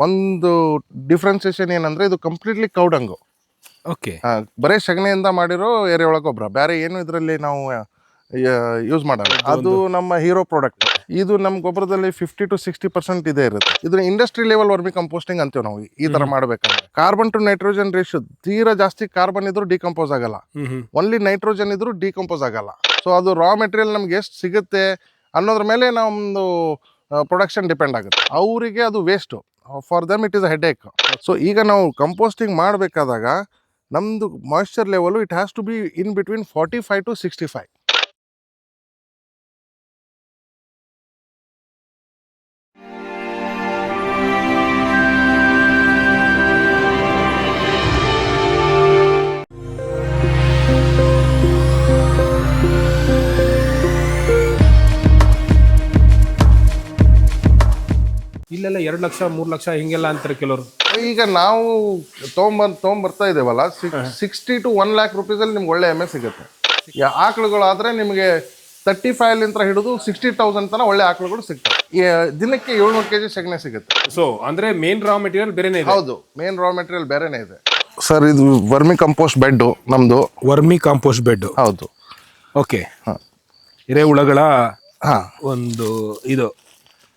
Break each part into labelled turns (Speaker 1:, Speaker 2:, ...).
Speaker 1: ಒಂದು ಡಿಫ್ರೆನ್ಸಿಯೇಷನ್ ಏನಂದ್ರೆ ಇದು ಕಂಪ್ಲೀಟ್ಲಿ ಕೌಡಂಗು.
Speaker 2: ಓಕೆ.
Speaker 1: ಬರೀ ಸಗಣಿಯಿಂದ ಮಾಡಿರೋ ಎರೆಹುಳ ಗೊಬ್ಬರ, ಬೇರೆ ಏನು ಇದರಲ್ಲಿ ನಾವು ಯೂಸ್ ಮಾಡಲ್ಲ. ಅದು ನಮ್ಮ ಹೀರೋ ಪ್ರಾಡಕ್ಟ್. ಇದು ನಮ್ಮ ಗೊಬ್ಬರದಲ್ಲಿ 50-60% ಇದೇ ಇರುತ್ತೆ. ಇದನ್ನ ಇಂಡಸ್ಟ್ರಿ ಲೆವೆಲ್ ವರ್ಮಿ ಕಂಪೋಸ್ಟಿಂಗ್ ಅಂತೀವಿ ನಾವು. ಈ ತರ ಮಾಡ್ಬೇಕಂದ್ರೆ ಕಾರ್ಬನ್ ಟು ನೈಟ್ರೋಜನ್ ರೇಷಿಯೋ ತೀರಾ ಜಾಸ್ತಿ ಕಾರ್ಬನ್ ಇದ್ರೂ ಡಿಕಂಪೋಸ್ ಆಗಲ್ಲ, ಓನ್ಲಿ ನೈಟ್ರೋಜನ್ ಇದ್ರೂ ಡಿಕಂಪೋಸ್ ಆಗಲ್ಲ. ಸೊ ಅದು ರಾ ಮೆಟೀರಿಯಲ್ ನಮ್ಗೆ ಎಷ್ಟು ಸಿಗುತ್ತೆ ಅನ್ನೋದ್ರ ಮೇಲೆ ನಮ್ದು ಪ್ರೊಡಕ್ಷನ್ ಡಿಪೆಂಡ್ ಆಗುತ್ತೆ. ಅವರಿಗೆ ಅದು waste, for them it is a headache. So ಈಗ ನಾವು ಕಂಪೋಸ್ಟಿಂಗ್ ಮಾಡಬೇಕಾದಾಗ ನಮ್ದು moisture level it has to be in between 45 to 65.
Speaker 2: ಇಲ್ಲೆಲ್ಲ 2 ಲಕ್ಷ 3 ಲಕ್ಷ ಹಿಂಗೆಲ್ಲ ಅಂತಾರೆ ಕೆಲವರು.
Speaker 1: ಈಗ ನಾವು ತೊಗೊಂಬರ್ತಾ ಇದ್ದೇವಲ್ಲ, 60 to 1 lakh rupees ನಿಮ್ಗೆ ಒಳ್ಳೆ ಎಮ್ಮೆ ಸಿಗುತ್ತೆ. ಆಕಳುಗಳಾದ್ರೆ ನಿಮಗೆ 35 ಹಿಡಿದು 60,000 ತನಕ ಒಳ್ಳೆ ಆಕಳುಗಳು ಸಿಗ್ತವೆ. ದಿನಕ್ಕೆ 700 kg ಸಗಣಿ ಸಿಗುತ್ತೆ.
Speaker 2: ಸೊ ಅಂದ್ರೆ ಮೇನ್ ರಾ ಮೆಟೀರಿಯಲ್ ಬೇರೆನೇ ಇದೆ?
Speaker 1: ಹೌದು, ಮೇನ್ ರಾ ಮೆಟೀರಿಯಲ್ ಬೇರೆನೇ ಇದೆ ಸರ್. ಇದು ವರ್ಮಿ ಕಂಪೋಸ್ಟ್ ಬೆಡ್ ನಮ್ದು.
Speaker 2: Vermi compost bed.
Speaker 1: ಹೌದು.
Speaker 2: ಓಕೆ. ಎರೆಹುಳಗಳ ಒಂದು ಇದು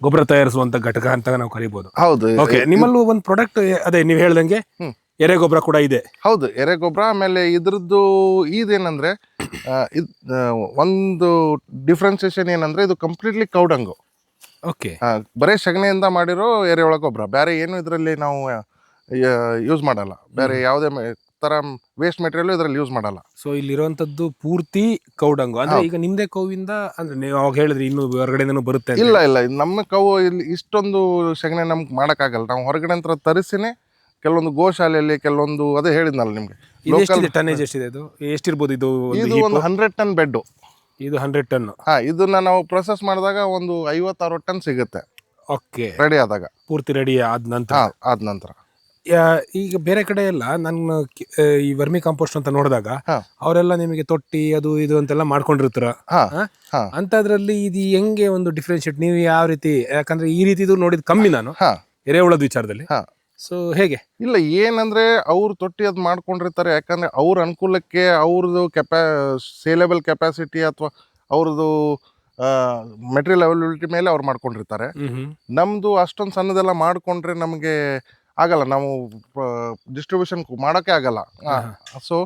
Speaker 2: ಗೊಬ್ಬರ ತಯಾರಿಸುವಂತ ಘಟಕ ಅಂತ ನಾವು ಕರಿಬಹುದು.
Speaker 1: ಹೌದು.
Speaker 2: ಓಕೆ. ನಿಮ್ಮಲ್ಲೂ ಒಂದು ಪ್ರಾಡಕ್ಟ್ ಅದೇ ನೀವು ಹೇಳ್ದಂಗೆ ಎರೆ ಗೊಬ್ಬರ ಕೂಡ ಇದೆ?
Speaker 1: ಹೌದು, ಎರೆ ಗೊಬ್ಬರ. ಆಮೇಲೆ ಇದ್ರದ್ದು ಇದೇನಂದ್ರೆ ಒಂದು ಡಿಫ್ರೆನ್ಸಿಯೇಷನ್ ಏನಂದ್ರೆ ಇದು ಕಂಪ್ಲೀಟ್ಲಿ ಕೌಡಂಗು.
Speaker 2: ಓಕೆ.
Speaker 1: ಬರೀ ಸಗಣಿಯಿಂದ ಮಾಡಿರೋ ಎರೆಹುಳ ಗೊಬ್ಬರ, ಬೇರೆ ಏನು ಇದರಲ್ಲಿ ನಾವು ಯೂಸ್ ಮಾಡಲ್ಲ. ಬೇರೆ ಯಾವುದೇ ತರ ವೇಸ್ಟ್ ಮೆಟೀರಿಯಲ್ ಇದರಲ್ಲಿ ಯೂಸ್ ಮಾಡಲ್ಲ.
Speaker 2: ಸೊ ಇಲ್ಲಿರುವಂತದ್ದು ಪೂರ್ತಿ ಕೌಡಂಗು. ಅಂದ್ರೆ ಈಗ ನಿಮ್ದೇ ಕೌವಿಂದ, ಅಂದ್ರೆ ನೀವು ಅವಾಗ ಹೇಳಿದ್ರಿ ಇನ್ನು ಹೊರಗಡೆಯಿಂದನೂ ಬರುತ್ತೆ ಅಂತ.
Speaker 1: ಇಲ್ಲ, ನಮ್ಮ ಕೌವು ಇಲ್ಲಿ ಇಷ್ಟೊಂದು ಸಗಣಿ ನಮ್ಗೆ ಮಾಡೋಕ್ಕಾಗಲ್ಲ. ನಾವು ಹೊರಗಡೆ ಅಂತ ತರಿಸಿನೇ ಕೆಲವೊಂದು ಗೋಶಾಲೆಯಲ್ಲಿ ಕೆಲವೊಂದು, ಅದೇ ಹೇಳಿದ್ನಲ್ಲ ನಿಮ್ಗೆ.
Speaker 2: ಟನ್ನೇಜ್ ಎಷ್ಟಿದೆ? ಇದು ಎಷ್ಟಿರ್ಬೋದು? ಇದು
Speaker 1: ಒಂದು 100 ಟನ್ ಬೆಡ್.
Speaker 2: ಇದು 100 ಟನ್.
Speaker 1: ಇದನ್ನ ನಾವು ಪ್ರೊಸೆಸ್ ಮಾಡಿದಾಗ ಒಂದು 50-60 ಟನ್ ಸಿಗುತ್ತೆ.
Speaker 2: ಓಕೆ.
Speaker 1: ರೆಡಿ ಆದಾಗ,
Speaker 2: ಪೂರ್ತಿ ರೆಡಿ ಆದ ನಂತರ. ಈಗ ಬೇರೆ ಕಡೆ ಎಲ್ಲ ನನ್ನ ಈ ವರ್ಮಿ ಕಾಂಪೋಸ್ಟ್ ಅಂತ ನೋಡಿದಾಗ ಅವರೆಲ್ಲ ನಿಮಗೆ ತೊಟ್ಟಿ ಅದು ಇದು ಅಂತೆಲ್ಲ ಮಾಡ್ಕೊಂಡಿರ್ತಾರ. ಅಂತದ್ರಲ್ಲಿ ಇದು ಹೆಂಗೆ ಒಂದು ಡಿಫ್ರೆನ್ಶಿಯೇಟ್, ನೀವು ಯಾವ ರೀತಿ? ಯಾಕಂದ್ರೆ ಈ ರೀತಿ ನೋಡಿದ್ ಕಮ್ಮಿ ನಾನು ಎರೆಹುಳದ ವಿಚಾರದಲ್ಲಿ. ಸೊ ಹೇಗೆ? ಇಲ್ಲ, ಏನಂದ್ರೆ ಅವ್ರು ತೊಟ್ಟಿ ಅದು ಮಾಡ್ಕೊಂಡಿರ್ತಾರೆ. ಯಾಕಂದ್ರೆ ಅವ್ರ ಅನುಕೂಲಕ್ಕೆ, ಅವ್ರದ್ದು ಸೇಲೆಬಲ್ ಕೆಪಾಸಿಟಿ ಅಥವಾ ಅವ್ರದ್ದು ಮೆಟೀರಿಯಲ್ ಅವೈಲಬಿಲಿಟಿ ಮೇಲೆ ಅವ್ರು ಮಾಡ್ಕೊಂಡಿರ್ತಾರೆ. ನಮ್ದು ಅಷ್ಟೊಂದು ಸಣ್ಣದೆಲ್ಲ ಮಾಡ್ಕೊಂಡ್ರೆ ನಮಗೆ ಆಗಲ್ಲ, ನಾವು ಡಿಸ್ಟ್ರಿಬ್ಯೂಷನ್ ಮಾಡೋಕ್ಕೆ ಆಗಲ್ಲ. ಸೊ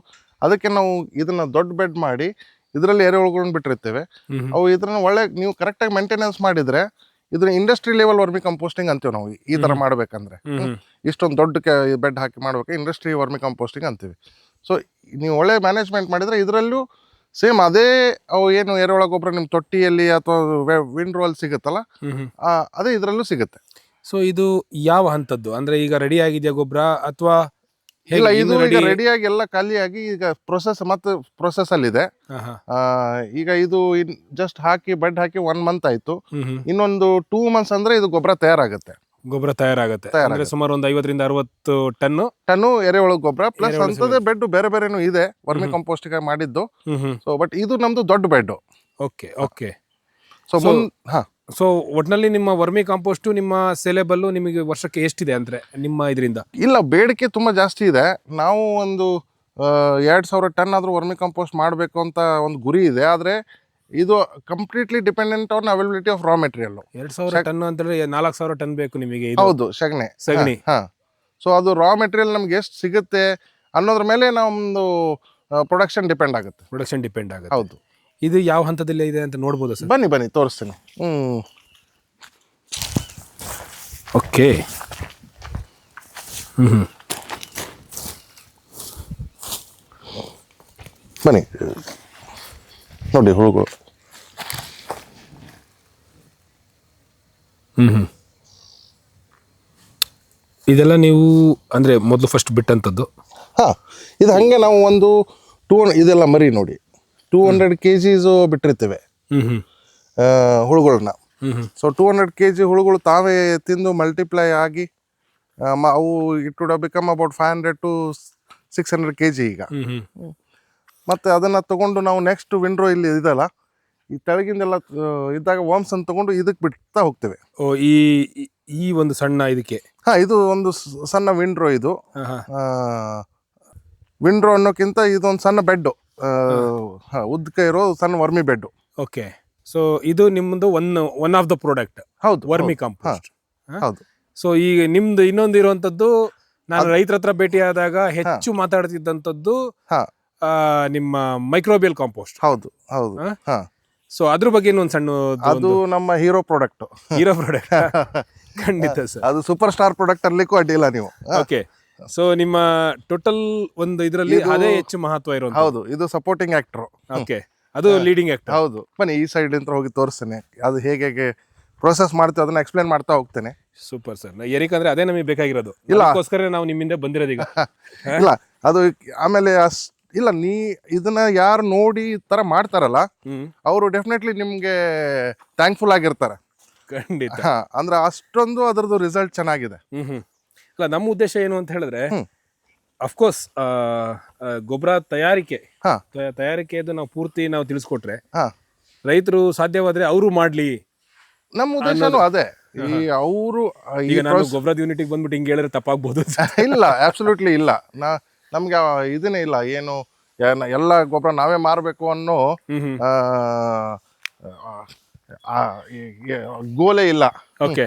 Speaker 2: ಅದಕ್ಕೆ ನಾವು ಇದನ್ನ ದೊಡ್ಡ ಬೆಡ್ ಮಾಡಿ ಇದರಲ್ಲಿ ಎರೆಹುಳುಗಳನ್ನ ಬಿಟ್ಟಿರ್ತೇವೆ. ಅವು ಇದನ್ನ ಒಳ್ಳೆ ನೀವು ಕರೆಕ್ಟಾಗಿ ಮೇಂಟೆನೆನ್ಸ್ ಮಾಡಿದ್ರೆ ಇದನ್ನ ಇಂಡಸ್ಟ್ರಿ ಲೆವೆಲ್ ವರ್ಮಿ ಕಂಪೋಸ್ಟಿಂಗ್ ಅಂತೀವಿ ನಾವು. ಈ ತರ ಮಾಡ್ಬೇಕಂದ್ರೆ ಇಷ್ಟೊಂದು ದೊಡ್ಡ ಬೆಡ್ ಹಾಕಿ ಮಾಡ್ಬೇಕು, ಇಂಡಸ್ಟ್ರಿ ವರ್ಮಿ ಕಂಪೋಸ್ಟಿಂಗ್ ಅಂತೀವಿ. ಸೊ ನೀವು ಒಳ್ಳೆ ಮ್ಯಾನೇಜ್ಮೆಂಟ್ ಮಾಡಿದ್ರೆ ಇದರಲ್ಲೂ ಸೇಮ್ ಅದೇ ಅವು ಏನು ಎರೆಹುಳ ಗೊಬ್ಬರ ನಿಮ್ಮ ತೊಟ್ಟಿಯಲ್ಲಿ ಅಥವಾ ವಿಂಡ್ ರೋಲ್ ಸಿಗುತ್ತಲ್ಲ, ಅದೇ ಇದರಲ್ಲೂ ಸಿಗುತ್ತೆ. ಸೊ ಇದು ಯಾವ ಹಂತದ್ದು? ಅಂದ್ರೆ ಈಗ ರೆಡಿ ಆಗಿದೆಯಾ ಗೊಬ್ಬರ ಅಥವಾ?
Speaker 1: ಇಲ್ಲ, ಇದು ಈಗ ರೆಡಿಯಾಗಿ ಎಲ್ಲ ಖಾಲಿಯಾಗಿ ಈಗ ಪ್ರೊಸೆಸ್ ಅಲ್ಲಿ ಇದೆ. ಈಗ ಇದು ಜಸ್ಟ್ ಹಾಕಿ ಬೆಡ್ ಹಾಕಿ 1 month ಆಯ್ತು. ಇನ್ನೊಂದು 2 months ಅಂದ್ರೆ ಇದು ಗೊಬ್ಬರ ತಯಾರಾಗುತ್ತೆ.
Speaker 2: ಅಂದ್ರೆ ಸುಮಾರು ಒಂದು 50-60 ಟನ್
Speaker 1: ಎರೆಹುಳ ಗೊಬ್ಬರ ಪ್ಲಸ್ ಅಂತದೇ ಬೆಡ್ ಬೇರೆ ಬೇರೆನೂ ಇದೆ ವರ್ಮಿ ಕಂಪೋಸ್ಟ್ ಮಾಡಿದ್ದು. ಸೊ ಬಟ್ ಇದು ನಮ್ದು ದೊಡ್ಡ ಬೆಡ್.
Speaker 2: ಓಕೆ. ಸೊ ಒಟ್ನಲ್ಲಿ ನಿಮ್ಮ ವರ್ಮಿ ಕಾಂಪೋಸ್ಟ್, ನಿಮ್ಮ ಸೆಲೆಬಲ್ ನಿಮಗೆ ವರ್ಷಕ್ಕೆ ಎಷ್ಟಿದೆ ಅಂದ್ರೆ ನಿಮ್ಮ ಇದರಿಂದ?
Speaker 1: ಇಲ್ಲ, ಬೇಡಿಕೆ ತುಂಬಾ ಜಾಸ್ತಿ ಇದೆ. ನಾವು ಒಂದು 2000 ಟನ್ ಆದ್ರೂ ವರ್ಮಿ ಕಂಪೋಸ್ಟ್ ಮಾಡಬೇಕು ಅಂತ ಒಂದು ಗುರಿ ಇದೆ. ಆದ್ರೆ ಇದು completely dependent on availability of raw material.
Speaker 2: 2000 ton ಅಂತಂದ್ರೆ 4000 ಟನ್ ಬೇಕು ನಿಮಗೆ?
Speaker 1: ಹೌದು, ಸಗಣಿ. ಸೊ ಅದು ರಾ ಮೆಟೀರಿಯಲ್ ನಮ್ಗೆ ಎಷ್ಟು ಸಿಗುತ್ತೆ ಅನ್ನೋದ್ರ ಮೇಲೆ ನಮ್ದು ಪ್ರೊಡಕ್ಷನ್ ಡಿಪೆಂಡ್ ಆಗುತ್ತೆ. ಹೌದು.
Speaker 2: ಇದು ಯಾವ ಹಂತದಲ್ಲಿ ಇದೆ ಅಂತ ನೋಡ್ಬೋದು ಸರ್?
Speaker 1: ಬನ್ನಿ ತೋರಿಸ್ತೀನಿ.
Speaker 2: ಓಕೆ.
Speaker 1: ಬನ್ನಿ ನೋಡಿ ಹುಳುಗಳು.
Speaker 2: ಇದೆಲ್ಲ ನೀವು ಅಂದ್ರೆ ಮೊದಲು ಫಸ್ಟ್ ಬಿಟ್ಟಂತದ್ದು?
Speaker 1: ಇದು ಹಂಗೆ ನಾವು ಒಂದು ಇದೆಲ್ಲ ಮರಿ ನೋಡಿ 200 kg ಬಿಟ್ಟಿರ್ತೇವೆ ಹುಳುಗಳನ್ನ. ಸೊ 200 kg ಹುಳುಗಳು ತಾವೇ ತಿಂದು ಮಲ್ಟಿಪ್ಲೈ ಆಗಿ ಅವು it would become about 500 to 600 kg ಈಗ. ಮತ್ತೆ ಅದನ್ನ ತಗೊಂಡು ನಾವು ನೆಕ್ಸ್ಟ್ ವಿಂಡ್ರೋ ಇಲ್ಲಿ ಇದಲ್ಲ, ಈ ತೆಳಗಿಂದೆಲ್ಲ ಇದ್ದಾಗ ವಾಮ್ಸ್ ಅಂತ ತಗೊಂಡು ಇದಕ್ಕೆ ಬಿಡ್ತಾ ಹೋಗ್ತೇವೆ.
Speaker 2: ಈ ಒಂದು ಸಣ್ಣ ಇದಕ್ಕೆ
Speaker 1: ಇದು ಒಂದು ಸಣ್ಣ ವಿಂಡ್ರೋ ಇದು.
Speaker 2: ಹಾ.
Speaker 1: ವಿಂಡ್ರೋ ಅನ್ನೋಕ್ಕಿಂತ ಇದೊಂದು ಸಣ್ಣ ಬೆಡ್, ಉದ್ದಕ ಇರೋ ಸಣ್ಣ ವರ್ಮಿ ಬೆಡ್.
Speaker 2: ಓಕೆ, ಸೊ ಇದು ನಿಮ್ಮದು ಒನ್ ಆಫ್ ದ ಪ್ರಾಡಕ್ಟ್.
Speaker 1: ಹೌದು,
Speaker 2: ವರ್ಮಿ ಕಾಂಪೋಸ್ಟ್.
Speaker 1: ಹೌದು.
Speaker 2: ಸೊ ಈಗ ನಿಮ್ದು ಇನ್ನೊಂದು ಇರುವಂತದ್ದು, ನಾನು ರೈತರ ಹತ್ರ ಭೇಟಿಯಾದಾಗ ಹೆಚ್ಚು ಮಾತಾಡ್ತಿದ್ದಂಥದ್ದು ನಿಮ್ಮ ಮೈಕ್ರೋಬಿಯಲ್ ಕಾಂಪೋಸ್ಟ್.
Speaker 1: ಹೌದು ಹೌದು.
Speaker 2: ಸೊ ಅದ್ರ ಬಗ್ಗೆ ಒಂದು ಸಣ್ಣ,
Speaker 1: ಅದು ನಮ್ಮ ಹೀರೋ ಪ್ರಾಡಕ್ಟ್.
Speaker 2: ಹೀರೋ ಪ್ರಾಡಕ್ಟ್ ಖಂಡಿತ ಸರ್.
Speaker 1: ಅದು ಸೂಪರ್ ಸ್ಟಾರ್ ಪ್ರಾಡಕ್ಟ್ ಅಲ್ಲಿಗೂ ಅಡ್ಡಿಲ್ಲ ನೀವು.
Speaker 2: ಓಕೆ, ಸೊ ನಿಮ್ಮ ಟೋಟಲ್ ಒಂದು ಇದರಲ್ಲಿ ಅದೇ ಹೆಚ್ಚು ಮಹತ್ವ ಇರೋದು.
Speaker 1: ಹೌದು, ಇದು ಸಪೋರ್ಟಿಂಗ್ ಆಕ್ಟರ್.
Speaker 2: ಓಕೆ, ಅದು ಲೀಡಿಂಗ್ ಆಕ್ಟರ್.
Speaker 1: ಹೌದು, ಬನ್ನಿ ಈ ಸೈಡ್ ಅಂತ ಹೋಗಿ ತೋರಿಸ್ತೇನೆ. ಅದು ಹೇಗೆ ಪ್ರೊಸೆಸ್ ಮಾಡ್ತೀವಿ ಅದನ್ನ ಎಕ್ಸ್ಪ್ಲೇನ್ ಮಾಡ್ತಾ ಹೋಗ್ತೇನೆ.
Speaker 2: Super sir. ಯಾಕಂದ್ರೆ ಅದೇ ನಮಗೆ ಬೇಕಾಗಿರೋದು.
Speaker 1: ಇಲ್ಲ,
Speaker 2: ಅದಕ್ಕೋಸ್ಕರ ನಾವು ನಿಮ್ಮಿಂದ ಬಂದಿರೋದು ಈಗ.
Speaker 1: ಇಲ್ಲ ಅದು ಆಮೇಲೆ ಇಲ್ಲ, ಇದನ್ನ ಯಾರು ನೋಡಿ ಈ ತರ ಮಾಡ್ತಾರಲ್ಲ ಅವರು ಡೆಫಿನೆಟ್ಲಿ ನಿಮ್ಗೆ ಥ್ಯಾಂಕ್ಫುಲ್ ಆಗಿರ್ತಾರೆ.
Speaker 2: ಖಂಡಿತ.
Speaker 1: ಅಂದ್ರೆ ಅಷ್ಟೊಂದು ಅದರದ್ದು ರಿಸಲ್ಟ್ ಚೆನ್ನಾಗಿದೆ.
Speaker 2: ಅಲ್ಲ, ನಮ್ಮ ಉದ್ದೇಶ ಏನು ಅಂತ ಹೇಳಿದ್ರೆ, ಅಫ್ಕೋರ್ಸ್ ಗೊಬ್ಬರ ತಯಾರಿಕೆದು ನಾವು ಪೂರ್ತಿ ನಾವು ತಿಳಿಸ್ಕೊಟ್ರೆ ರೈತರು ಸಾಧ್ಯವಾದ್ರೆ ಅವರು ಮಾಡ್ಲಿ. ನಮ್ಮ
Speaker 1: ಉದ್ದೇಶನೂ ಅದೇ. ಈ ಅವರು
Speaker 2: ಈಗ ನಾನು ಗೊಬ್ಬರದ ಯೂನಿಟಿಗೆ ಬಂದ್ಬಿಟ್ಟು ಹಿಂಗೆ ಹೇಳಿದ್ರೆ ತಪ್ಪಾಗ್ಬೋದು.
Speaker 1: ಇಲ್ಲ, ಅಬ್ಸಲ್ಯೂಟ್ಲಿ ಇಲ್ಲ. ನಮ್ಗೆ ಇದನ್ನೇ ಇಲ್ಲ, ಏನು ಎಲ್ಲ ಗೊಬ್ಬರ ನಾವೇ ಮಾರಬೇಕು ಅನ್ನೋ ಗೋಲೇ ಇಲ್ಲ.
Speaker 2: ಓಕೆ,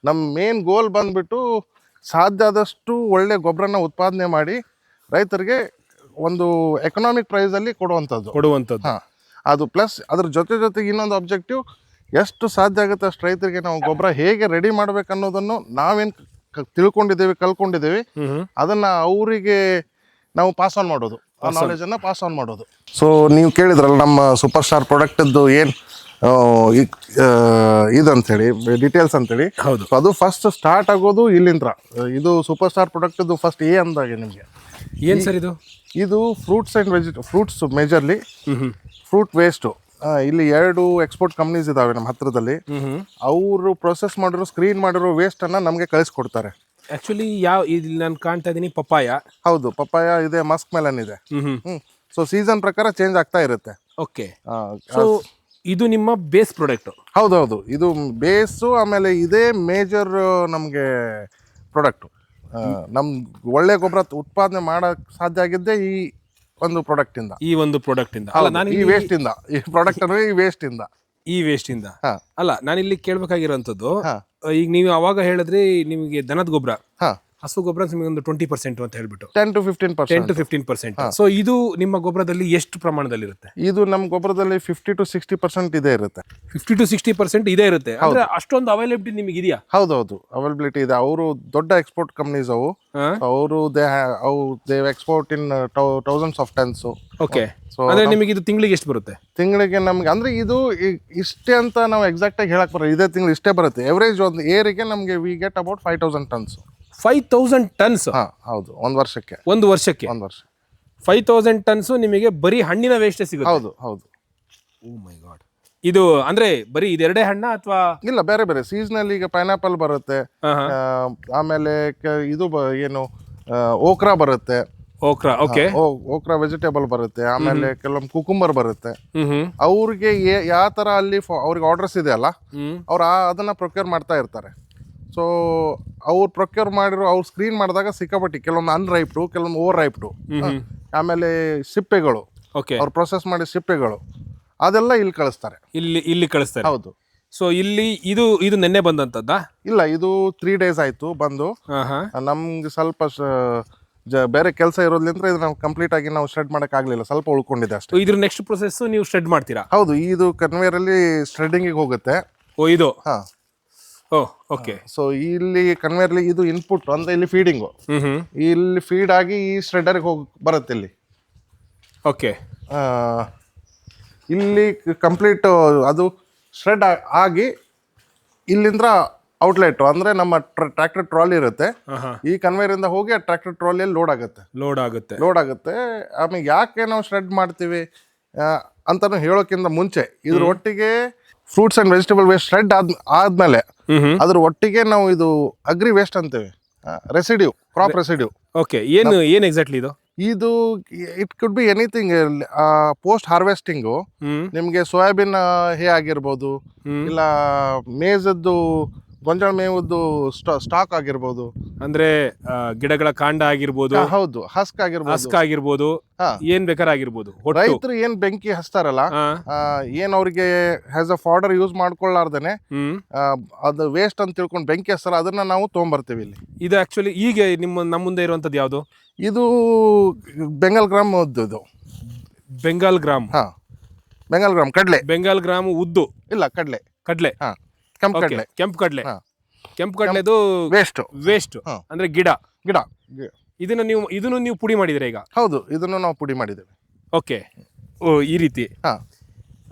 Speaker 1: ನಮ್ಮ ಮೇನ್ ಗೋಲ್ ಬಂದ್ಬಿಟ್ಟು ಸಾಧ್ಯ ಆದಷ್ಟು ಒಳ್ಳೆ ಗೊಬ್ಬರನ ಉತ್ಪಾದನೆ ಮಾಡಿ ರೈತರಿಗೆ ಒಂದು ಎಕನಾಮಿಕ್ ಪ್ರೈಸಲ್ಲಿ ಕೊಡುವಂಥದ್ದು. ಅದು ಪ್ಲಸ್ ಅದ್ರ ಜೊತೆಗೆ ಇನ್ನೊಂದು ಆಬ್ಜೆಕ್ಟಿವ್, ಎಷ್ಟು ಸಾಧ್ಯ ಆಗುತ್ತೆ ಅಷ್ಟು ರೈತರಿಗೆ ನಾವು ಗೊಬ್ಬರ ಹೇಗೆ ರೆಡಿ ಮಾಡ್ಬೇಕು ಅನ್ನೋದನ್ನು ನಾವೇನು ಕಲ್ಕೊಂಡಿದ್ದೇವೆ ಅದನ್ನ ಅವರಿಗೆ ನಾವು ಪಾಸ್ ಆನ್ ಮಾಡೋದು, ಆ ನಾಲೆಜನ್ನು ಪಾಸ್ ಆನ್ ಮಾಡೋದು. ಸೊ ನೀವು ಕೇಳಿದ್ರಲ್ಲ ನಮ್ಮ ಸೂಪರ್ ಸ್ಟಾರ್ ಪ್ರಾಡಕ್ಟದ್ದು ಏನು ಇದಂತೇಳಿ ಡೀಟೇಲ್ಸ್ ಅಂತೇಳಿ.
Speaker 2: ಹೌದು,
Speaker 1: ಅದು ಫಸ್ಟ್ ಸ್ಟಾರ್ಟ್ ಆಗೋದು ಇಲ್ಲಿಂದ. ಇದು ಸೂಪರ್ ಸ್ಟಾರ್ ಪ್ರಾಡಕ್ಟದ್ದು ಫಸ್ಟ್ ಅಂದಾಗೆ ನಿಮಗೆ
Speaker 2: ಏನು ಸರ್
Speaker 1: ಇದು ಫ್ರೂಟ್ಸ್ ಮೇಜರ್ಲಿ ಫ್ರೂಟ್ ವೇಸ್ಟು. ಇಲ್ಲಿ 2 ಎಕ್ಸ್ಪೋರ್ಟ್ ಕಂಪ್ನೀಸ್ ಇದಾವೆ ನಮ್ಮ ಹತ್ರದಲ್ಲಿ. ಅವರು ಪ್ರೊಸೆಸ್ ಮಾಡಿರೋ ಸ್ಕ್ರೀನ್ ಮಾಡಿರೋ ವೇಸ್ಟ್ ಅನ್ನ ನಮಗೆ ಕಳಿಸ್ಕೊಡ್ತಾರೆ.
Speaker 2: ಆಕ್ಚುಲಿ ಇಲ್ಲಿ ನಾನು ಕಾಣ್ತಾ ಇದೀನಿ ಪಪ್ಪಾಯ.
Speaker 1: ಹೌದು, ಪಪ್ಪಾಯ ಇದೆ, ಮಸ್ಕ್ ಮೆಲನ್ ಇದೆ. ಸೊ ಸೀಸನ್ ಪ್ರಕಾರ ಚೇಂಜ್ ಆಗ್ತಾ ಇರುತ್ತೆ.
Speaker 2: ಓಕೆ, ಸೊ ಇದು ನಿಮ್ಮ ಬೇಸ್ ಪ್ರಾಡಕ್ಟ್.
Speaker 1: ಹೌದೌದು, ಇದು ಬೇಸು. ಆಮೇಲೆ ಇದೇ ಮೇಜರ್ ನಮಗೆ ಪ್ರಾಡಕ್ಟು. ನಮ್ ಒಳ್ಳೆ ಗೊಬ್ಬರ ಉತ್ಪಾದನೆ ಮಾಡಕ್ ಸಾಧ್ಯ ಆಗಿದ್ದೆ ಈ ಒಂದು ಪ್ರಾಡಕ್ಟ್ ಇಂದ.
Speaker 2: ಅಲ್ಲ, ನಾನಿಲ್ಲಿ ಕೇಳ್ಬೇಕಾಗಿರೋಂಥದ್ದು, ಈಗ ನೀವು ಅವಾಗ ಹೇಳಿದ್ರಿ ನಿಮಗೆ ದನದ ಗೊಬ್ಬರ, ಹಸು ಗೊಬ್ಬರ ನಿಮಗೆ ಒಂದು 20% ಅಂತ ಹೇಳ್ಬಿಟ್ಟು
Speaker 1: 10 to 15%.
Speaker 2: ಸೊ ಇದು ನಿಮ್ಮ ಗೊಬ್ಬರದಲ್ಲಿ ಎಷ್ಟು ಪ್ರಮಾಣದಲ್ಲಿ ಇರುತ್ತೆ?
Speaker 1: ಇದು ನಮ್ಮ ಗೊಬ್ಬರದಲ್ಲಿ 50 to 60% ಇದೇ ಇರುತ್ತೆ.
Speaker 2: 50 to 60% ಇದೇ ಇರುತ್ತೆ. ಅಂದ್ರೆ ಅಷ್ಟೊಂದು ಅವೈಲಬಿಲಿಟಿ ನಿಮಗೆ ಇದೆಯಾ?
Speaker 1: ಹೌದೌದು, ಅವೈಲಬಿಲಿಟಿ ಇದೆ. ಅವರು ದೊಡ್ಡ ಎಕ್ಸ್ಪೋರ್ಟ್ ಕಂಪ್ನೀಸ್ ಅವು. ಅವರು they export in thousands of tons.
Speaker 2: Okay, ಅಂದ್ರೆ ನಿಮಗೆ ಇದು ತಿಂಗಳಿಗೆ ಎಷ್ಟು ಬರುತ್ತೆ?
Speaker 1: ತಿಂಗಳಿಗೆ ನಮ್ಗೆ ಅಂದ್ರೆ ಇದು ಇಷ್ಟೇ ಅಂತ ನಾವು ಎಕ್ಸಾಕ್ಟ್ ಆಗಿ ಹೇಳಕ್ ಬರೋದು. ಇದೇ ತಿಂಗಳು ಇಷ್ಟೇ ಬರುತ್ತೆ. ಎವರೇಜ್ ಒಂದು ಏರಿಗೆ ನಮಗೆ we get about 5,000 tons.
Speaker 2: 5,000 tons?
Speaker 1: ಹೌದು, ಒಂದು ವರ್ಷಕ್ಕೆ
Speaker 2: 5,000 tons ನಿಮಗೆ ಬರೀ ಹಣ್ಣಿನ ವೇಸ್ಟ್ ಸಿಗುತ್ತೆ?
Speaker 1: ಹೌದು ಹೌದು.
Speaker 2: ಓ ಮೈ ಗಾಡ್. ಇದು ಅಂದ್ರೆ ಬರೀ ಇದೆರಡೇ ಹಣ್ಣ ಅಥವಾ
Speaker 1: ಇಲ್ಲ, ಬೇರೆ ಬೇರೆ ಸೀಸನಲ್? ಈಗ ಪೈನಾಪಲ್ ಬರುತ್ತೆ, ಆಮೇಲೆ ಇದು ಏನು ಓಕ್ರಾ ಬರುತ್ತೆ. ಓಕ್ರಾ ವೆಜಿಟೇಬಲ್ ಬರುತ್ತೆ. ಆಮೇಲೆ ಕೆಲವೊಂದು ಕುಕುಂಬರ್ ಬರುತ್ತೆ. ಅವ್ರಿಗೆ ಯಾವ ತರ ಅಲ್ಲಿ ಅವ್ರಿಗೆ ಆರ್ಡರ್ಸ್ ಇದೆ ಅಲ್ಲ, ಅವ್ರು ಅದನ್ನ ಪ್ರೊಕ್ಯೂರ್ ಮಾಡ್ತಾ ಇರ್ತಾರೆ. ಸೊ ಅವ್ರು ಪ್ರೊಕ್ಯೂರ್ ಮಾಡಿರೋ ಅವ್ರು ಸ್ಕ್ರೀನ್ ಮಾಡಿದಾಗ ಸಿಕ್ಕಾಪಟ್ಟಿ ಕೆಲವೊಂದು ಅನ್ರೈಪ್ಡು, ಕೆಲವೊಂದು ಓವರ್ ರೈಪ್ಡು, ಆಮೇಲೆ ಸಿಪ್ಪೆಗಳು, ಅವ್ರು ಪ್ರೊಸೆಸ್ ಮಾಡಿ ಸಿಪ್ಪೆಗಳು ಅದೆಲ್ಲ ಇಲ್ಲಿ ಕಳಿಸ್ತಾರೆ. ಹೌದು.
Speaker 2: ಸೊ ಇಲ್ಲಿ ಇದು ನೆನ್ನೆ ಬಂದಂತದ್ದಾ?
Speaker 1: ಇಲ್ಲ, ಇದು 3 days ಆಯ್ತು ಬಂದು. ನಮ್ಗೆ ಸ್ವಲ್ಪ ಬೇರೆ ಕೆಲಸ ಇರೋದ್ರಿಂದ ಇದು ನಾವು ಕಂಪ್ಲೀಟ್ ಆಗಿ ನಾವು ಸ್ಟ್ರೆಡ್ ಮಾಡಕ್ ಆಗ್ಲಿಲ್ಲ, ಸ್ವಲ್ಪ ಉಳ್ಕೊಂಡಿದೆ ಅಷ್ಟೇ.
Speaker 2: ಇದ್ರ ನೆಕ್ಸ್ಟ್ ಪ್ರೊಸೆಸ್ ನೀವು ಸ್ಟ್ರೆಡ್ ಮಾಡ್ತೀರಾ?
Speaker 1: ಹೌದು, ಇದು ಕನ್ವೇಯರ್ ಅಲ್ಲಿ ಸ್ಟ್ರೆಡ್ಡಿಂಗ್ ಹೋಗುತ್ತೆ.
Speaker 2: ಇದು ಓಕೆ.
Speaker 1: ಸೊ ಇಲ್ಲಿ ಕನ್ವೇಯರ್ ಇದು ಇನ್ಪುಟ್ ಅಂದ್ರೆ ಇಲ್ಲಿ ಫೀಡಿಂಗು, ಇಲ್ಲಿ ಫೀಡ್ ಆಗಿ ಈ ಸ್ಟ್ರೆಡರ್ ಬರುತ್ತೆ ಇಲ್ಲಿ.
Speaker 2: ಓಕೆ,
Speaker 1: ಇಲ್ಲಿ ಕಂಪ್ಲೀಟ್ ಅದು ಸ್ಟ್ರೆಡ್ ಆಗಿ ಇಲ್ಲಿಂದ ಔಟ್ಲೆಟ್ ಅಂದ್ರೆ ನಮ್ಮ ಟ್ರ್ಯಾಕ್ಟರ್ ಟ್ರಾಲಿ ಇರುತ್ತೆ. ಈ ಕನ್ವೇಯರ್ ಇಂದ ಹೋಗಿ ಆ ಟ್ರ್ಯಾಕ್ಟರ್ ಟ್ರಾಲಿಯಲ್ಲಿ ಲೋಡ್ ಆಗುತ್ತೆ. ಆಮೇಲೆ ಯಾಕೆ ನಾವು ಸ್ಟ್ರೆಡ್ ಮಾಡ್ತೀವಿ ಅಂತಾನು ಹೇಳೋಕ್ಕಿಂತ ಮುಂಚೆ ಇದ್ರ ಒಟ್ಟಿಗೆ ಫ್ರೂಟ್ಸ್ ಅಂಡ್ ವೆಜಿಟೇಬಲ್ ವೇಸ್ಟ್ ಸ್ಟ್ರೆಡ್ ಆದ್ಮೇಲೆ ಅದ್ರ ಒಟ್ಟಿಗೆ ನಾವು ಇದು ಅಗ್ರಿ ವೇಸ್ಟ್ ಅಂತೀವಿ, ರೆಸಿಡ್ಯೂ, ಕ್ರಾಪ್ ರೆಸಿಡ್ಯೂ.
Speaker 2: ಓಕೆ, ಏನು ಎಕ್ಸಾಕ್ಟ್ಲಿ
Speaker 1: ಇದು it could be anything. Post harvesting ನಿಮ್ಗೆ ಸೋಯಾಬೀನ್ ಹೇ ಆಗಿರ್ಬೋದು, ಇಲ್ಲ ಮೇಜದ್ದು ಗೊಂಜಾಳ ಮೇವದ್ದು ಸ್ಟಾಕ್ ಆಗಿರ್ಬೋದು,
Speaker 2: ಅಂದ್ರೆ ಗಿಡಗಳ ಕಾಂಡ ಆಗಿರ್ಬೋದು,
Speaker 1: ಹೌದು, ಹಸ್ಕ್ ಆಗಿರ್ಬೋದು,
Speaker 2: ಹಸ್ಕ ಆಗಿರ್ಬೋದು, ಏನ್ ಬೇಕಾದ್ರೆ ಆಗಿರ್ಬೋದು.
Speaker 1: ರೈತರು ಏನ್ ಬೆಂಕಿ ಹಚ್ತಾರಲ್ಲ, ಏನ್ ಅವ್ರಿಗೆ ಹ್ಯಾಸ್ ಅ ಫಾಡರ್ ಯೂಸ್ ಮಾಡ್ಕೊಳ್ಳಾರ್ದೇನೆ ಅದು ವೇಸ್ಟ್ ಅಂತ ತಿಳ್ಕೊಂಡು ಬೆಂಕಿ ಹಚ್ತಾರ, ಅದನ್ನ ನಾವು ತೊಗೊಂಬರ್ತೀವಿ ಇಲ್ಲಿ.
Speaker 2: ಇದು ಆಕ್ಚುಲಿ ಈಗ ನಮ್ಮ ಮುಂದೆ ಇರುವಂತದ್ದು ಯಾವುದು?
Speaker 1: ಇದು ಬೆಂಗಾಲ್ ಗ್ರಾಮ್ ಇದು
Speaker 2: ಬೆಂಗಾಲ್ ಗ್ರಾಮ್.
Speaker 1: ಬೆಂಗಾಲ್ ಗ್ರಾಮ್ ಕಡ್ಲೆ.
Speaker 2: ಬೆಂಗಾಲ್ ಗ್ರಾಮ್ ಉದ್ದು ಇಲ್ಲ,
Speaker 1: ಕಡ್ಲೆ.
Speaker 2: ಕೆಂಪು ಕಡ್ಲೆ. ಕೆಂಪು ಕಡ್ಲೆದು ವೇಸ್ಟ್ ಅಂದ್ರೆ ಗಿಡ. ಇದನ್ನು ನೀವು ಪುಡಿ ಮಾಡಿದ್ರೆ ಈಗ?
Speaker 1: ಹೌದು, ಇದನ್ನು ನಾವು ಪುಡಿ ಮಾಡಿದ್ದೇವೆ.
Speaker 2: ಓಕೆ, ಈ ರೀತಿ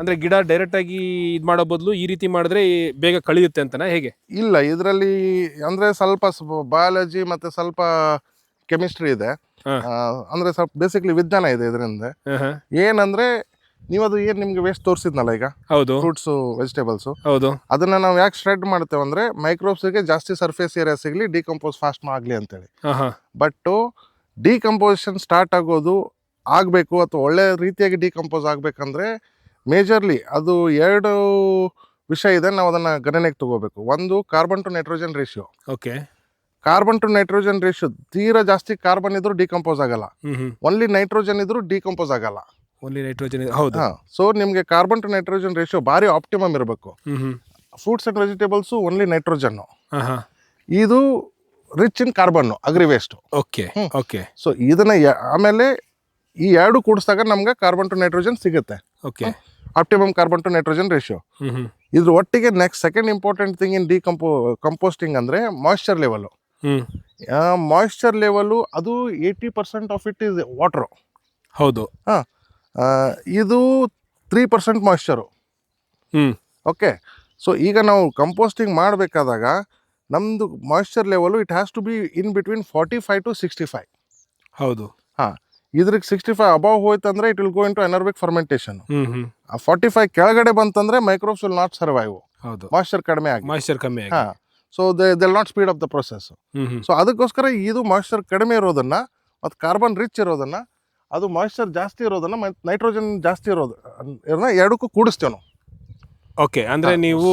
Speaker 2: ಅಂದ್ರೆ ಗಿಡ ಡೈರೆಕ್ಟ್ ಆಗಿ ಇದ್ ಮಾಡೋ ಬದಲು ಈ ರೀತಿ ಮಾಡಿದ್ರೆ ಬೇಗ ಕಳಿಯುತ್ತೆ ಅಂತನಾ, ಹೇಗೆ? ಇಲ್ಲ, ಇದರಲ್ಲಿ ಅಂದ್ರೆ ಸ್ವಲ್ಪ ಬಯಾಲಜಿ ಮತ್ತೆ ಸ್ವಲ್ಪ ಕೆಮಿಸ್ಟ್ರಿ ಇದೆ. ಅಂದ್ರೆ ಸ್ವಲ್ಪ ಬೇಸಿಕ್ಲಿ ವಿಜ್ಞಾನ ಇದೆ ಇದರಿಂದ. ಏನಂದ್ರೆ ನೀವು ಅದು ಏನ್ ನಿಮ್ಗೆ ವೇಸ್ಟ್ ತೋರಿಸಿದ್ನಲ್ಲ ಈಗ, ಹೌದು, ಫ್ರೂಟ್ಸ್ ವೆಜಿಟೇಬಲ್ಸ್, ಹೌದು, ಅದನ್ನ ನಾವು ಯಾಕೆ ಶ್ರೆಡ್ ಮಾಡ್ತೇವೆ ಅಂದ್ರೆ ಮೈಕ್ರೋಬ್ಸ್ಗೆ ಜಾಸ್ತಿ ಸರ್ಫೇಸ್ ಏರಿಯಾ ಸಿಗ್ಲಿ, ಡಿಕಂಪೋಸ್ ಫಾಸ್ಟ್ ಆಗಲಿ ಅಂತೇಳಿ. ಬಟ್ ಡಿಕಂಪೋಸಿಷನ್ ಸ್ಟಾರ್ಟ್ ಆಗಬೇಕು ಅಥವಾ ಒಳ್ಳೆ ರೀತಿಯಾಗಿ ಡಿಕಂಪೋಸ್ ಆಗ್ಬೇಕಂದ್ರೆ ಮೇಜರ್ಲಿ ಅದು 2 ವಿಷಯ ಇದೆ, ನಾವು ಅದನ್ನ ಗಣನೆಗೆ ತಗೋಬೇಕು. ಒಂದು carbon to nitrogen ratio. Okay, carbon to nitrogen ratio ತೀರಾ ಜಾಸ್ತಿ ಕಾರ್ಬನ್ ಇದ್ರೂ ಡಿಕಂಪೋಸ್ ಆಗಲ್ಲ, ಓನ್ಲಿ ನೈಟ್ರೋಜನ್ ಇದ್ರೂ ಡಿಕಂಪೋಸ್ ಆಗಲ್ಲ. ಹೌದು. ಸೊ ನಿಮ್ಗೆ ಕಾರ್ಬನ್ ಟು ನೈಟ್ರೋಜನ್ ರೇಷಿಯೋ ಬಾರಿ ಆಪ್ಟಿಮಮ್ ಇರಬೇಕು. Fruits and vegetables only nitrogen, ಇದು rich in carbon, agri waste. Okay. So ಇದನ್ನ ಆಮೇಲೆ ಈ 2 ಕೂಡಿಸಿದಾಗ ನಮ್ಗೆ ಕಾರ್ಬನ್ ಟು ನೈಟ್ರೋಜನ್ ಸಿಗುತ್ತೆ. Okay, optimum carbon to nitrogen ratio. ಇದ್ರ ಒಟ್ಟಿಗೆ next second important thing in composting ಅಂದ್ರೆ ಮಾಯಿಶ್ಚರ್ ಲೆವೆಲ್. ಮಾಯಿಶ್ಚರ್ ಲೆವೆಲ್ ಅದು 80% ಆಫ್ ಇಟ್ ಇಸ್ ವಾಟರ್. ಹೌದು. ಇದು 3% ಮಾಯಿಶ್ಚರು. ಓಕೆ, ಸೊ ಈಗ ನಾವು ಕಂಪೋಸ್ಟಿಂಗ್ ಮಾಡಬೇಕಾದಾಗ ನಮ್ದು moisture level it has to be in between 45 to 65. ಹೌದು. ಇದ್ರಿಗೆ 65 ಅಬೌವ್ ಹೋಯ್ತಂದ್ರೆ it will go into anaerobic fermentation. 45 ಕೆಳಗಡೆ ಬಂತಂದ್ರೆ ಮೈಕ್ರೋಬ್ಸ್ ವಿಲ್ ನಾಟ್ ಸರ್ವೈವ್. ಹೌದು, ಮಾಯಿಶ್ಚರ್ ಕಡಿಮೆ ಆಗಿ. So they will not speed up the process. So ಅದಕ್ಕೋಸ್ಕರ ಇದು ಮಾಯಿಶ್ಚರ್ ಕಡಿಮೆ ಇರೋದನ್ನ ಮತ್ತು ಕಾರ್ಬನ್ ರಿಚ್ ಇರೋದನ್ನ, ಅದು ಮಾಯಿಶ್ಚರ್ ಜಾಸ್ತಿ ಇರೋದನ್ನ, ನೈಟ್ರೋಜನ್ ಜಾಸ್ತಿ ಇರೋದನ್ನ 2ಕ್ಕೂ ಕೂಡಿಸ್ತೇವೆ ನಾವು. ಓಕೆ, ಅಂದ್ರೆ ನೀವು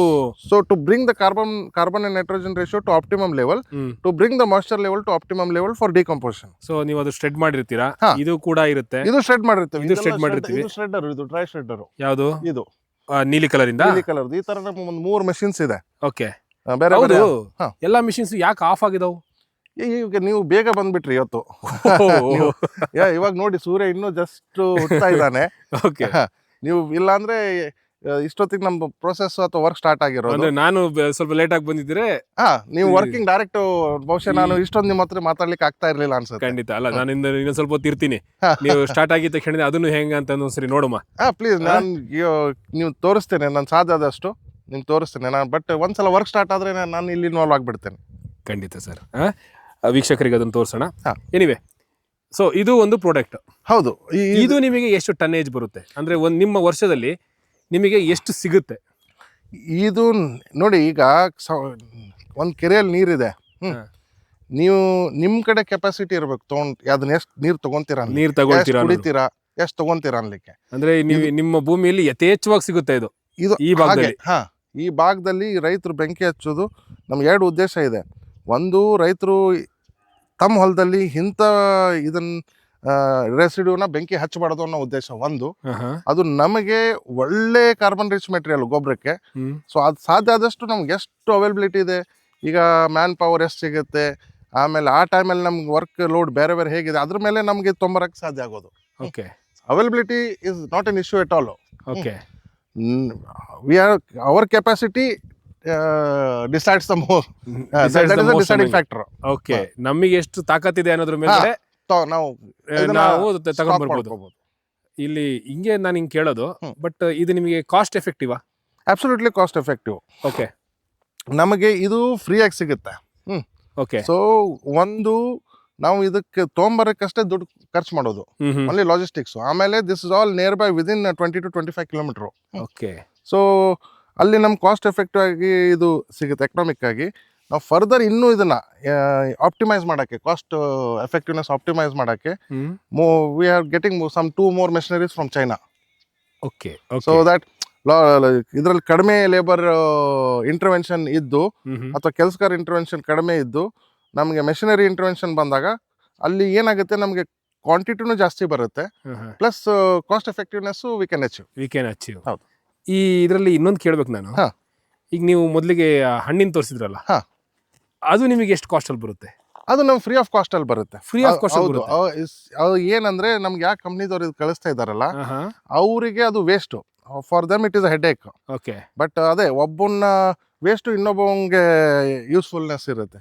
Speaker 2: so to bring the carbon and nitrogen ratio to optimum level, to bring the moisture level to optimum level for decomposition. So ನೀವು ಅದು ಸ್ಟ್ರೆಡ್ ಮಾಡಿರ್ತೀರಾ? ಇದು ಕೂಡ ಇರುತ್ತೆ. ಇದು ಸ್ಟ್ರೆಡ್ ಮಾಡಿರ್ತೀವಿ. ಇದು ಶ್ರೆಡ್ಡರ್, ಇದು ಡ್ರೈ ಶ್ರೆಡ್ಡರ್. ಯಾವುದು? ಇದು ನೀಲಿ ಕಲರ್ ಇಂದ. ನೀಲಿ ಕಲರ್ ಈ ತರ ನಮ್ಮ 3 ಮೆಷಿನ್ಸ್ ಇದೆ. ಓಕೆ, ಬೇರೆ ಎಲ್ಲಾ ಮಿಷಿನ್ಸ್ ಯಾಕೆ ಆಫ್ ಆಗಿದಾವು? ಈಗ ನೀವು ಬೇಗ ಬಂದ್ಬಿಟ್ರಿ ಇವತ್ತು. ಇವಾಗ ನೋಡಿ ಸೂರ್ಯ ಇನ್ನೂ ಜಸ್ಟ್ ಹುಟ್ತಾ ಇದ್ದಾನೆ. ಓಕೆ, ನೀವು ಇಲ್ಲ ಅಂದ್ರೆ ಇಷ್ಟೊತ್ತಿಗೆ ನಮ್ಮ ಪ್ರೊಸೆಸ್ ಅಥವಾ ವರ್ಕ್ ಸ್ಟಾರ್ಟ್ ಆಗಿರೋದು. ನಾನು ಸ್ವಲ್ಪ ಲೇಟ್ ಆಗಿ ಬಂದಿದ್ರೆ ನೀವು ವರ್ಕಿಂಗ್ ಡೈರೆಕ್ಟ್, ಬಹುಶಃ ನಾನು ಇಷ್ಟೊಂದು ನಿಮ್ಮ ಹತ್ರ ಮಾತಾಡ್ಲಿಕ್ಕೆ ಆಗ್ತಾ ಇರ್ಲಿಲ್ಲ ಅನ್ಸುತ್ತೆ. ಖಂಡಿತ ಅಲ್ಲ, ನಾನು ಇನ್ನೊಂದು ಸ್ವಲ್ಪ ಹೊತ್ತು ಇರ್ತೀನಿ. ನೀವು ಸ್ಟಾರ್ಟ್ ಆಗಿದ್ದ ತಕ್ಷಣ ಅದನ್ನು ಹೆಂಗ ಅಂತ ಒಂದ್ಸರಿ ನೋಡಮ್ಮ. ಪ್ಲೀಸ್, ನಾನು ನೀವು ತೋರಿಸ್ತೇನೆ, ನಾನು ಸಾಧ್ಯ ಆದಷ್ಟು ನಿಮ್ಗೆ ತೋರಿಸ್ತೇನೆ ನಾನು. ಬಟ್ ಒಂದ್ಸಲ ವರ್ಕ್ ಸ್ಟಾರ್ಟ್ ಆದ್ರೆ ನಾನು ಇಲ್ಲಿ ಇನ್ವಾಲ್ವ್ ಆಗ್ಬಿಡ್ತೇನೆ. ಖಂಡಿತ ಸರ್, ವೀಕ್ಷಕರಿಗೆ ಅದನ್ನು ತೋರಿಸೋಣ. ಎನಿವೆ, ಸೊ ಇದು ಒಂದು ಪ್ರಾಡಕ್ಟ್. ಹೌದು. ಇದು ನಿಮಗೆ ಎಷ್ಟು ಟನ್ನೇಜ್ ಬರುತ್ತೆ ಅಂದ್ರೆ ನಿಮ್ಮ ವರ್ಷದಲ್ಲಿ ನಿಮಗೆ ಎಷ್ಟು ಸಿಗುತ್ತೆ? ಇದು ನೋಡಿ, ಈಗ ಒಂದು ಕೆರೆಯಲ್ಲಿ ನೀರಿದೆ, ನೀವು ನಿಮ್ಮ ಕಡೆ ಕೆಪಾಸಿಟಿ ಇರ್ಬೇಕು ಅದನ್ನ ಎಷ್ಟು ನೀರು ತಗೊಂತೀರಾ, ಕುಡಿತೀರಾ, ಎಷ್ಟು ತಗೊಂತೀರಾ ಅನ್ಲಿಕ್ಕೆ. ಅಂದ್ರೆ ನೀವು ನಿಮ್ಮ ಭೂಮಿಯಲ್ಲಿ ಯಥೇಚ್ಛವಾಗಿ ಸಿಗುತ್ತೆ ಇದು ಈ ಭಾಗದಲ್ಲಿ. ಈ ಭಾಗದಲ್ಲಿ ರೈತರು ಬೆಂಕಿ ಹಚ್ಚೋದು ನಮ್ಗೆ 2 ಉದ್ದೇಶ ಇದೆ. ಒಂದು, ರೈತರು ತಮ್ಮ ಹೊಲದಲ್ಲಿ ಇಂಥ ಇದನ್ನ ರೆಸಿಡ್ಯೂನ ಬೆಂಕಿ ಹಚ್ಚಬಾರ್ದು ಅನ್ನೋ ಉದ್ದೇಶ ಒಂದು. ಅದು ನಮಗೆ ಒಳ್ಳೆ ಕಾರ್ಬನ್ ರಿಚ್ ಮೆಟೀರಿಯಲ್ ಗೊಬ್ಬರಕ್ಕೆ. ಸೊ ಅದು ಸಾಧ್ಯ ಆದಷ್ಟು ನಮ್ಗೆ ಎಷ್ಟು ಅವೈಲಬಿಲಿಟಿ ಇದೆ, ಈಗ ಮ್ಯಾನ್ ಪವರ್ ಎಷ್ಟು ಸಿಗುತ್ತೆ, ಆಮೇಲೆ ಆ ಟೈಮಲ್ಲಿ ನಮ್ಗೆ ವರ್ಕ್ ಲೋಡ್ ಬೇರೆ ಬೇರೆ ಹೇಗಿದೆ, ಅದ್ರ ಮೇಲೆ ನಮಗೆ ತೊಂಬರಕ್ಕೆ ಸಾಧ್ಯ ಆಗೋದು. Okay, availability is not an issue at all. Okay, we are our capacity decides the more, deciding factor. Okay, ನಮಗೆ ಎಷ್ಟು ತಾಕತ್ತಿದೆ ಅನ್ನೋದ್ರ ಮೇಲೆ ನಾವು ತಗೊಂಡ್ಬರ್ಬೋದು. ಇಲ್ಲಿ ಹಿಂಗೆ ನಾನು ಹಿಂಗೆ ಕೇಳೋದು, ಬಟ್ ಇದು ನಿಮಗೆ ಕಾಸ್ಟ್ ಎಫೆಕ್ಟಿವಾ? Absolutely cost effective. ಓಕೆ, ನಮಗೆ ಇದು ಫ್ರೀಯಾಗಿ ಸಿಗುತ್ತೆ. ಓಕೆ, ಸೊ ಒಂದು ನಾವು ಇದಕ್ಕೆ ತೊಗೊಂಬರಕ್ಕಷ್ಟೇ ದುಡ್ಡು ಖರ್ಚು ಮಾಡೋದು, ಓನ್ಲಿ ಲಾಜಿಸ್ಟಿಕ್ಸ್. ಆಮೇಲೆ this is all near by within 20 to 25 kilometre. Okay, so ಅಲ್ಲಿ ನಮ್ಗೆ ಕಾಸ್ಟ್ ಎಫೆಕ್ಟಿವ್ ಆಗಿ ಇದು ಸಿಗುತ್ತೆ, ಎಕನಾಮಿಕ್ ಆಗಿ. ನಾವು ಫರ್ದರ್ ಇನ್ನೂ ಇದನ್ನ ಆಪ್ಟಿಮೈಸ್ ಮಾಡೋಕ್ಕೆ, ಕಾಸ್ಟ್ ಎಫೆಕ್ಟಿವ್ನೆಸ್ ಆಪ್ಟಿಮೈಸ್ ಮಾಡೋಕ್ಕೆ we are getting some 2 more machineries from China. Okay, so that
Speaker 1: ಇದರಲ್ಲಿ ಕಡಿಮೆ ಲೇಬರ್ ಇಂಟರ್ವೆನ್ಷನ್ ಇದ್ದು ಅಥವಾ ಕೆಲಸಗಾರ ಇಂಟರ್ವೆನ್ಷನ್ ಕಡಿಮೆ ಇದ್ದು ನಮಗೆ ಮೆಷಿನರಿ ಇಂಟರ್ವೆನ್ಷನ್ ಬಂದಾಗ ಅಲ್ಲಿ ಏನಾಗುತ್ತೆ, ನಮಗೆ ಕ್ವಾಂಟಿಟಿನೂ ಜಾಸ್ತಿ ಬರುತ್ತೆ, plus cost effectiveness we can achieve. ಹೌದು.
Speaker 2: ಈ ಇದರಲ್ಲಿ ಇನ್ನೊಂದು ಕೇಳ್ಬೇಕು ನಾನು, ಈಗ ನೀವು ಮೊದಲಿಗೆ ಹಣ್ಣಿನ ತೋರಿಸಿದ್ರಲ್ಲ, ಅದು ನಿಮಗೆ ಎಷ್ಟು ಕಾಸ್ಟ್ ಅಲ್ಲಿ ಬರುತ್ತೆ?
Speaker 1: ಅದು ನಮ್ಗೆ ಫ್ರೀ ಆಫ್ ಕಾಸ್ಟ್ ಅಲ್ಲಿ ಬರುತ್ತೆ.
Speaker 2: ಫ್ರೀ ಆಫ್ ಕಾಸ್ಟ್
Speaker 1: ಅದು ಏನಂದ್ರೆ ನಮ್ಗೆ ಯಾವ ಕಂಪ್ನಿದವ್ರು ಇದು ಕಳಿಸ್ತಾ ಇದಾರಲ್ಲ ಅವರಿಗೆ ಅದು waste, for them it is a head Ek.
Speaker 2: Okay.
Speaker 1: But ಅದೇ ಒಬ್ಬನ ವೇಸ್ಟ್ ಇನ್ನೊಬ್ಬಂಗೆ ಯೂಸ್ಫುಲ್ನೆಸ್ ಇರುತ್ತೆ.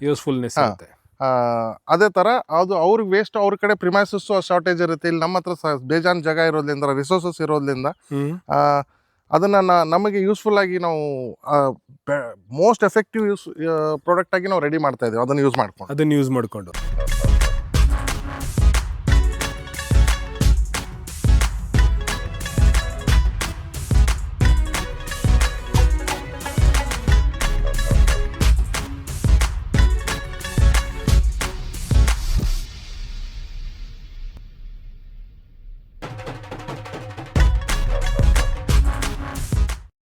Speaker 1: ಅದೇ ತರ ಅದು ಅವ್ರಿಗೆ ವೇಸ್ಟ್, ಅವ್ರ ಕಡೆ ಪ್ರಿಮೈಸಸ್ ಶಾರ್ಟೇಜ್ ಇರುತ್ತೆ, ಇಲ್ಲಿ ನಮ್ಮ ಹತ್ರ ಬೇಜಾನ್ ಜಾಗ ಇರೋದ್ರಿಂದ, ರಿಸೋರ್ಸಸ್ ಇರೋದ್ರಿಂದ ಅದನ್ನ ನಮಗೆ ಯೂಸ್ಫುಲ್ ಆಗಿ ನಾವು ಮೋಸ್ಟ್ ಎಫೆಕ್ಟಿವ್ ಪ್ರಾಡಕ್ಟ್ ಆಗಿ ನಾವು ರೆಡಿ ಮಾಡ್ತಾ ಇದೀವಿ, ಅದನ್ನ ಯೂಸ್ ಮಾಡ್ಕೊಂಡು.